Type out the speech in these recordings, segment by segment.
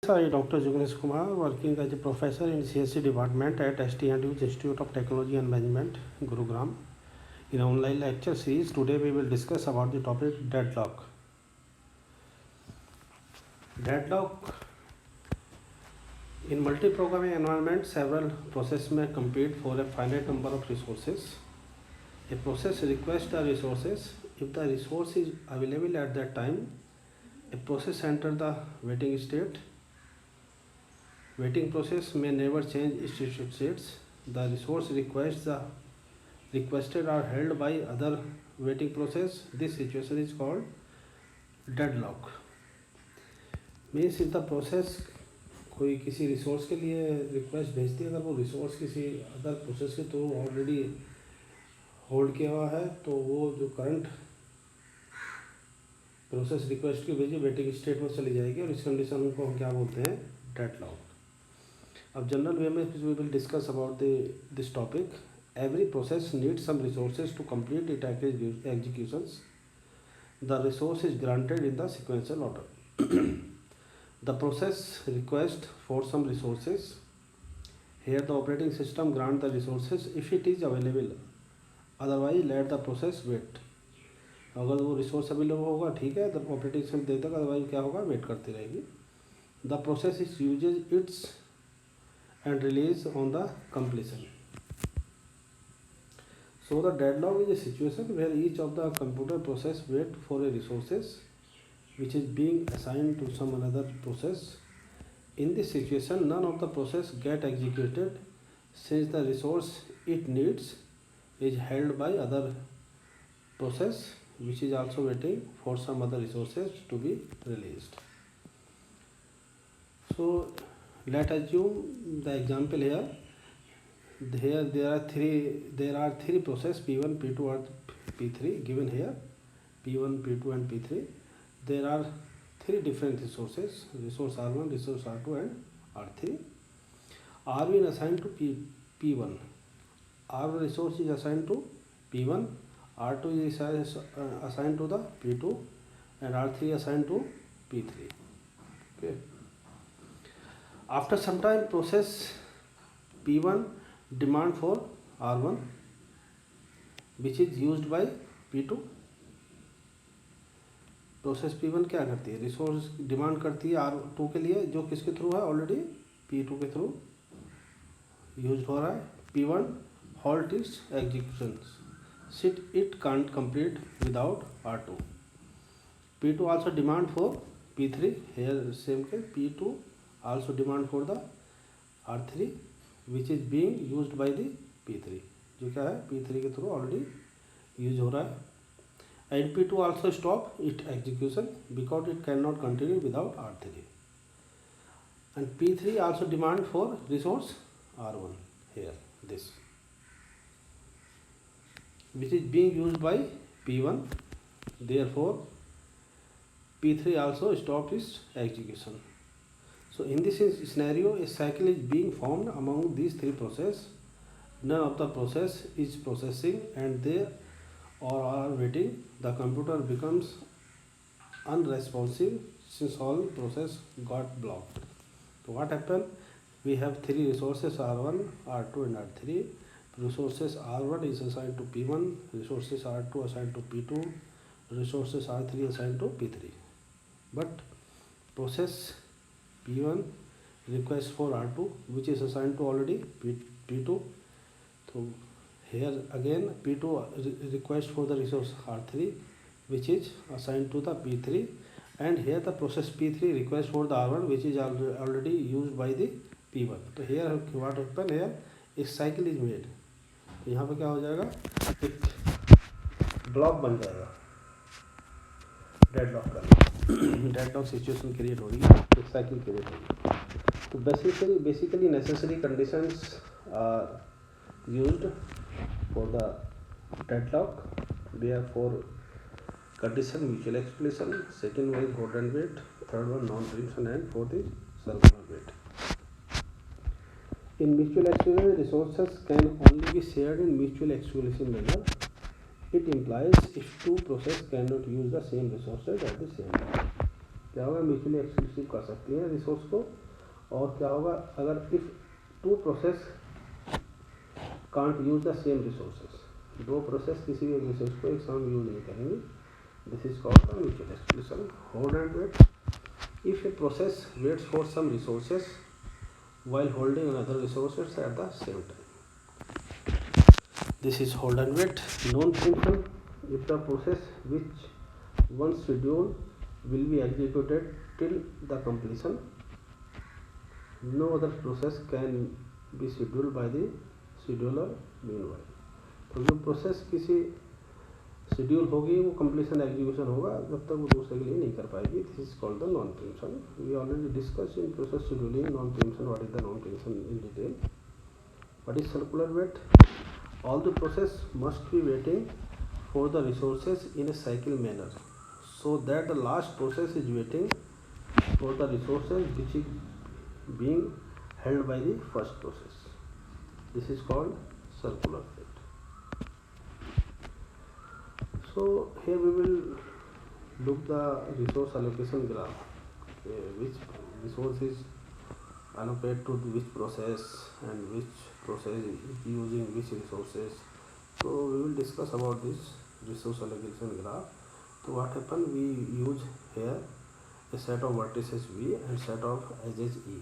Hi, Dr. Jugnesh Kumar, working as a professor in CSC department at STNU Institute of Technology and Management, Gurugram. In online lecture series, today we will discuss about the topic deadlock. Deadlock in multi-programming environment, several processes may compete for a finite number of resources. A process requests the resources. If the resource is available at that time, a process enters the waiting state. Waiting process may never change its states. The resource requested are held by other waiting process. This situation is called deadlock. Means if the process कोई किसी resource के लिए request भेजती है, अगर वो resource किसी other process के थ्रू ऑलरेडी होल्ड किया हुआ है, तो वो जो करंट प्रोसेस रिक्वेस्ट की भेजी वेटिंग स्टेट में चली जाएगी और इस कंडीशन को हम क्या बोलते हैं, डेडलॉक. अब जनरल वे में we will discuss about this topic. Every process needs some resources to complete its executions. The resource is granted in the sequential order. The process requests for some resources. Here the operating system grants the resources if it is available. Otherwise let the process wait. अगर वो resource available होगा ठीक है, तो operating system दे देगा, otherwise क्या होगा, wait करती रहेगी. The process is usage it's and release on the completion. So the deadlock is a situation where each of the computer process wait for a resources which is being assigned to some another process. In this situation, none of the process get executed since the resource it needs is held by other process which is also waiting for some other resources to be released. So let us assume the example here. Here there are three process P1, P2 or P3 given here. P1, P2 and P3. There are three different resources: resource R1, resource R2 and R3. R1 is assigned to P1. R1 resource is assigned to P1. R2 is assigned to the P2 and R3 assigned to P3. Okay. After some time, process P1 demand for R1 which is used by P2. Process P1 क्या करती है, resource demand करती है R2 के लिए, जो किसके through है, ऑलरेडी P2 के थ्रू यूज हो रहा है. P1 halt its execution since it can't complete without R2. P2 also demand for P3. Here same case, P2 also demand for the R3 which is being used by the P3, जो क्या है, P3 के through already use हो रहा है. And P2 also stop its execution because it cannot continue without R3. And P3 also demand for resource R1 here, this which is being used by P1. Therefore P3 also stops its execution. So in this scenario, a cycle is being formed among these three processes. None of the process is processing and they or are waiting. The computer becomes unresponsive since all process got blocked. So what happened? We have three resources R1, R2 and R3. Resources R1 is assigned to P1, resources R2 assigned to P2, resources R3 assigned to P3. But process P1 request for R2 which is assigned to already P2. So here again P2 request for the resource R3 which is assigned to the P3, and here the process P3 request for the R1 which is already used by the P1. तो here what happen, here एक cycle is made. यहाँ पे क्या हो जाएगा, एक block बन जाएगा, डेडलॉक का डेडलॉक सिचुएशन क्रिएट हो रही है, एक साइकिल क्रिएट हो रही है. तो basically necessary conditions are used for the deadlock. They are four condition: mutual exclusion, second one is hold and wait, third one non preemption and fourth is circular wait. In mutual exclusion, resources can only be shared in mutual exclusion manner. It implies if two processes cannot use the same resources at the same time. क्या होगा, mutually exclusive कर सकती हैं resource को। और क्या होगा, अगर if two process can't use the same resources, दो प्रोसेस किसी भी एक रिसोर्स को एक साथ यूज नहीं करेंगे, this is called the mutual exclusive. Hold and wait, if a process waits for some resources while holding another resources at the same time, this is hold and wait. Non-preemption, if the process which one schedule will be executed till the completion, no other process can be scheduled by the scheduler meanwhile. तो जो process किसी schedule होगी वो completion execution होगा जब तक वो दूसरे के लिए नहीं कर पाएगी, this is called the non preemption. We already discuss in process scheduling non preemption, what is the non preemption in detail. What is circular wait, all the process must be waiting for the resources in a cycle manner so that the last process is waiting for the resources which is being held by the first process, this is called circular wait. So here we will look the resource allocation graph, which resource is allocated to which process and which process is using which resources. So we will discuss about this resource allocation graph. So what happen, we use here a set of vertices V and set of edges E.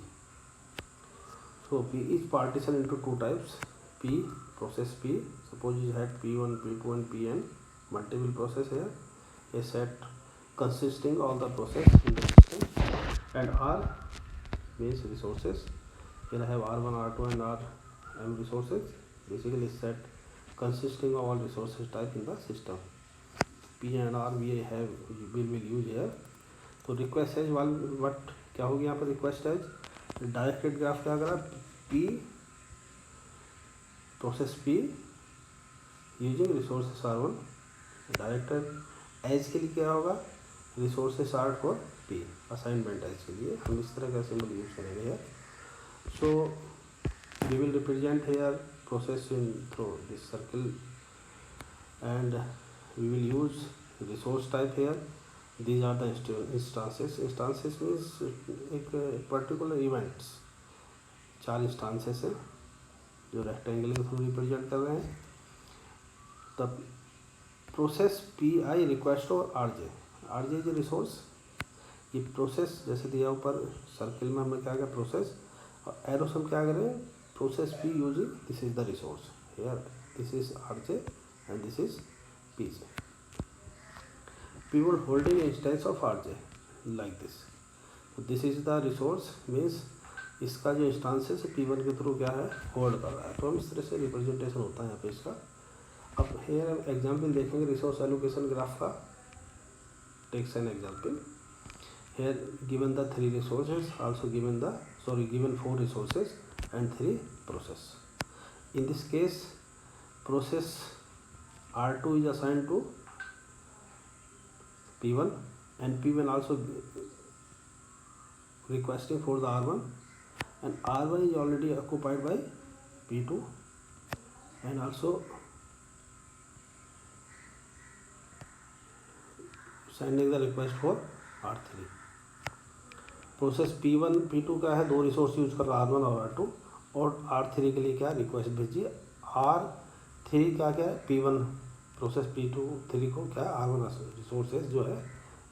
So P is partitioned into two types, P, process P, suppose you had P1, P2 and Pn, multiple process here, a set consisting all the process in the system, and R means resources. Here I have R1, R2 and Rm resources, basically set consisting of all resources type in the system. P and R we will use here. तो request edge what क्या होगी यहाँ पर, request edge directed graph क्या करा, P process P using resources R1, directed edge के लिए क्या होगा, resources R for P, assignment edge के लिए हम इस तरह का सिंबल यूज करेंगे here. So we will represent here process in through this circle and we will use resource type here. These are the instances. Instances means एक particular events, 4 instances हैं जो रेक्टेंगल के थ्रू रिप्रेजेंट कर रहे हैं। तब process P I request और R J is resource, ये प्रोसेस जैसे दिया ऊपर सर्किल में हमें क्या क्या प्रोसेस, और एरो से हम क्या करें, process P using this is the resource here, this is R J and this is P J, P one holding instance of R J like this, this is the resource means इसका जो instances है P one के through क्या है, hold कर रहा है। तो हम इस तरह से रिप्रेजेंटेशन होता है यहाँ पे इसका। अब हेयर एग्जाम्पल देखेंगे रिसोर्स एलोकेशन ग्राफ का, takes an example. Here given the 3 resources, also given 4 resources and 3 process. In this case process R2 is assigned to P1 and P1 also requesting for the R1 and R1 is already occupied by P2 and also sending the request for R3. Process P1 P2 क्या है, 2 resource use कर रहा है R1 और R2, और R3 के लिए क्या रिक्वेस्ट भेजिए, R3 क्या क्या है, P1 प्रोसेस P2 3 को क्या R1 रिसोर्सेज जो है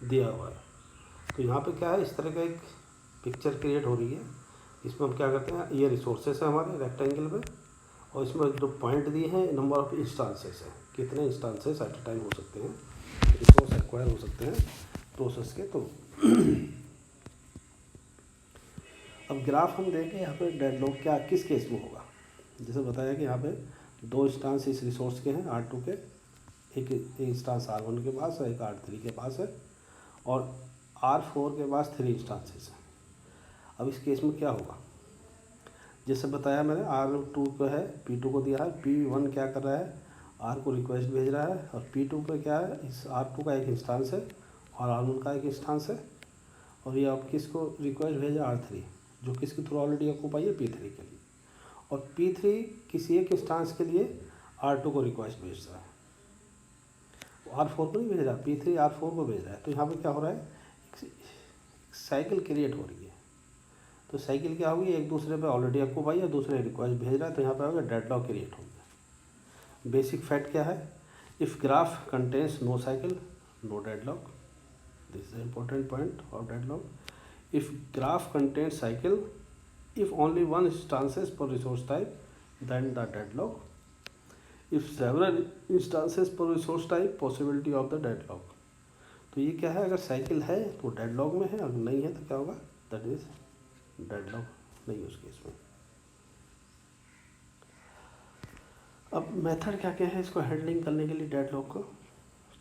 दिया हुआ है। तो यहाँ पे क्या है, इस तरह का एक पिक्चर क्रिएट हो रही है। इसमें हम क्या करते हैं, ये रिसोर्सेस है हमारे रेक्टेंगल में, और इसमें जो पॉइंट दिए हैं नंबर ऑफ इंस्टांसेस है, कितने इंस्टांसेस एट ए टाइम हो सकते हैं, रिसोर्स एक्वायर हो सकते हैं प्रोसेस के। तो अब ग्राफ हम देखें यहाँ पे डेडलॉक क्या किस केस में होगा। जैसे बताया कि यहाँ पे 2 इंस्टांस इस रिसोर्स के हैं R2 के, एक इंस्टांस R1 के पास है, एक R3 के पास है, और R4 के पास 3 इंस्टांसेस हैं। अब इस केस में क्या होगा, जैसे बताया मैंने R2 को है P2 को दिया है, P1 क्या कर रहा है, R को रिक्वेस्ट भेज रहा है, और P2 पे क्या है, इस R2 का एक इंस्टांस है और R1 का एक इंस्टांस है, और ये आप किसको रिक्वेस्ट भेजा, R3 जो किसके थ्रू ऑलरेडी ऑक्यूपाई है P3 के लिए, और P3 किसी एक इंस्टांस के लिए R2 को रिक्वेस्ट भेज रहा है, R4 को नहीं भेज रहा, P3 R4 को भेज रहा है। तो यहाँ पे क्या हो रहा है, साइकिल क्रिएट हो रही है। तो साइकिल क्या होगी, एक दूसरे पे ऑलरेडी ऑक्यूपाई या दूसरे रिक्वेस्ट भेज रहा है, तो यहाँ पे होगा डेडलॉक क्रिएट हो गया। बेसिक फैक्ट क्या है, if graph contains no cycle no deadlock, this is important point of deadlock. If graph contains cycle, if only one instances per resource type, then the deadlock. If several instances per resource type, possibility of the deadlock. तो ये क्या है, अगर cycle है तो deadlock में है, अगर नहीं है तो क्या होगा, दैट इज डेडलॉक नहीं है उस केस में। अब मेथड क्या क्या है इसको हैंडलिंग करने के लिए डेडलॉक को,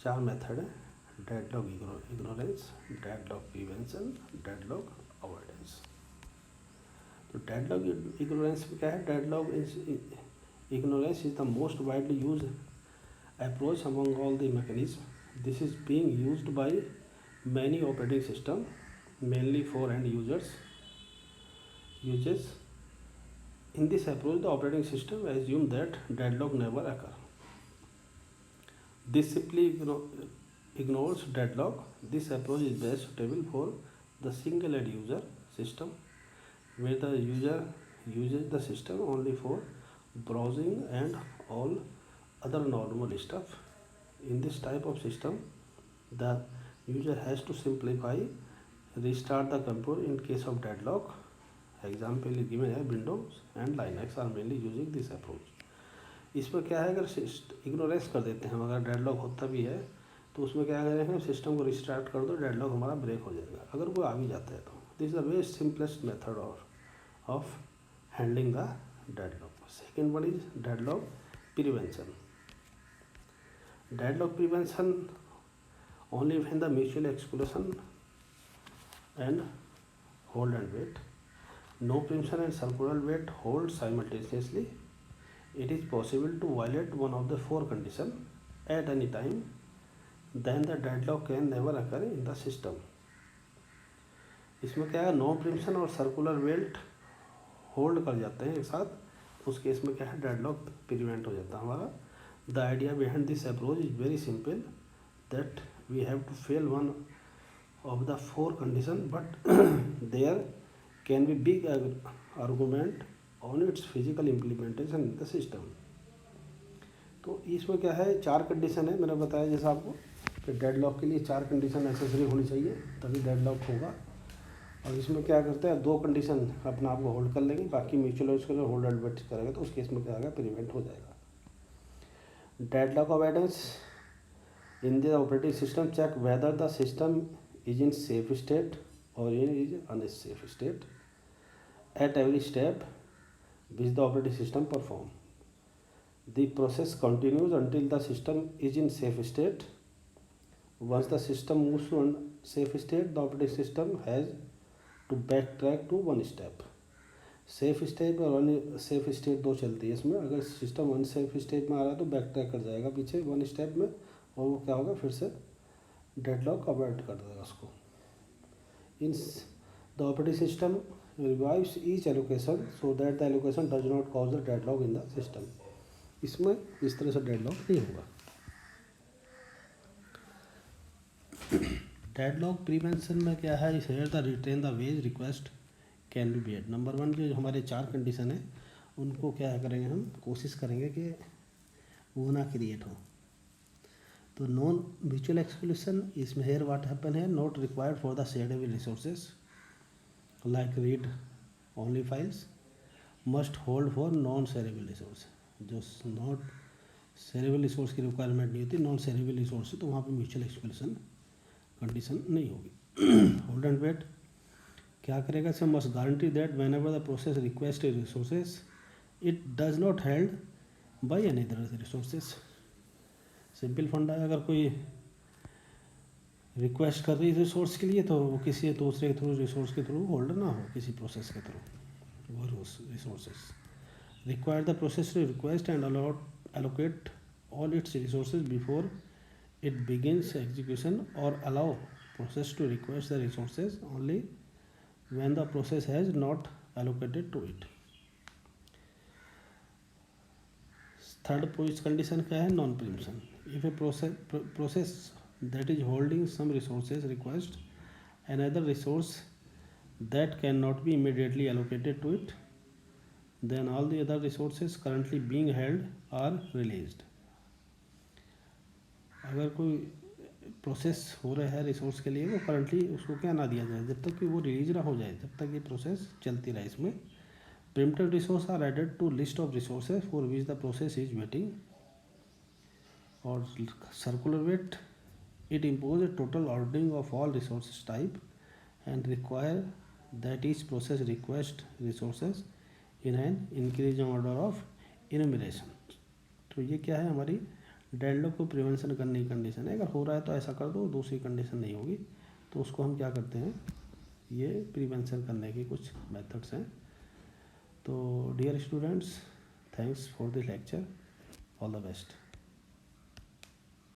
4 मेथड है, deadlock ignorance, deadlock prevention, deadlock avoidance. तो डेडलॉक इग्नोरेंस में क्या है, deadlock ignorance is the most widely used approach among all the mechanisms. This is being used by many operating systems, mainly for end users. In this approach, the operating system assumes that deadlock never occur. This simply ignores deadlock. This approach is best suitable for the single end user system, where the user uses the system only for browsing and all other normal stuff. In this type of system, the user has to simplify, restart the computer in case of deadlock. Example is given है, Windows and Linux are mainly using this approach. इसमें क्या है, अगर ignorance कर देते हैं, अगर deadlock होता भी है तो उसमें क्या करेंगे, सिस्टम को रिस्टार्ट कर दो, डेडलॉक हमारा ब्रेक हो जाएगा अगर वो आ भी जाता है तो। This is the very simplest method of handling the deadlock. Second one is deadlock prevention. Deadlock prevention only when the mutual exclusion and hold and wait. No preemption and circular wait hold simultaneously. It is possible to violate one of the 4 conditions at any time. Then the deadlock can never occur in the system. इसमें क्या है, no preemption और circular wait hold कर जाते हैं एक साथ, उस केस में क्या है, डेडलॉक प्रिवेंट हो जाता है हमारा। The idea behind this approach is very simple, that we have to fail one of the 4 condition, but there can be big argument on its physical implementation in the system. तो इसमें क्या है, 4 condition है, मैंने बताया जैसा आपको कि डेडलॉक के लिए 4 कंडीशन नेसेसरी होनी चाहिए तभी डेडलॉक होगा। और इसमें क्या करते हैं, 2 कंडीशन अपना आप को होल्ड कर लेंगे, बाकी म्यूचुअल उसके होल्ड एंड वेट करेगा, तो उस केस में क्या होगा, प्रिवेंट हो जाएगा। Deadlock avoidance in the operating system check whether the system is in safe state और is unsafe state at every step which the operating system perform. The process continues until the system is in safe state. Once the system moves to unsafe state, the operating system has to backtrack to one step. Safe state और unsafe state 2 चलती है इसमें। अगर system unsafe state में आ रहा है तो back track कर जाएगा पीछे 1 स्टेप में, और वो क्या होगा, फिर से डेडलॉक अवॉइड कर देगा उसको। इन the operating system revives each allocation so that the allocation does not cause the deadlock in the system. इसमें इस तरह से डेडलॉक नहीं होगा। डेडलॉक प्रिवेंशन में क्या है, इस here the written the ways request can be made. Number 1 जो हमारे 4 कंडीशन है उनको क्या करेंगे, हम कोशिश करेंगे कि वो ना क्रिएट हो। तो नॉन म्यूचुअल एक्सक्लूशन, इसमें हेयर व्हाट हैपन है, not required for the shareable resources like read only files, must hold for non shareable resource. जो नॉट शेयरेबल रिसोर्स की रिक्वायरमेंट नहीं होती, नॉन शेयरेबल रिसोर्स, तो वहाँ पर म्यूचुअल एक्सक्लूशन कंडीशन नहीं होगी। होल्ड एंड वेट क्या करेगा, सो must guarantee that when ever the process request resources it does not held by any other resources. Simple फंडा है, अगर कोई रिक्वेस्ट कर रही है रिसोर्स के लिए तो वो किसी दूसरे के थ्रू, रिसोर्स के थ्रू होल्ड ना हो, किसी प्रोसेस के थ्रू वो resources. Require the process to request and allocate all its resources before it begins execution, or allow process to request the resources only when the process has not allocated to it. Third condition क्या है, non preemption. If a process that is holding some resources request another resource that cannot be immediately allocated to it, then all the other resources currently being held are released. अगर कोई process हो रहा है resource के लिए, वो currently उसको क्या ना दिया जाए जब तक कि वो रिलीज ना हो जाए, जब तक ये प्रोसेस चलती रहे इसमें. Primitive resource are added to list of resources for which the process is waiting. और circular wait, it imposes a total ordering of all resources type and require that each process request resources in an increasing order of enumeration. तो ये क्या है, हमारी deadlock को prevention करने की condition है. अगर हो रहा है तो ऐसा कर दो, दूसरी कंडीशन नहीं होगी, तो उसको हम क्या करते हैं, ये प्रिवेंशन करने के कुछ मेथड्स हैं. तो dear students, thanks for the lecture. All the best.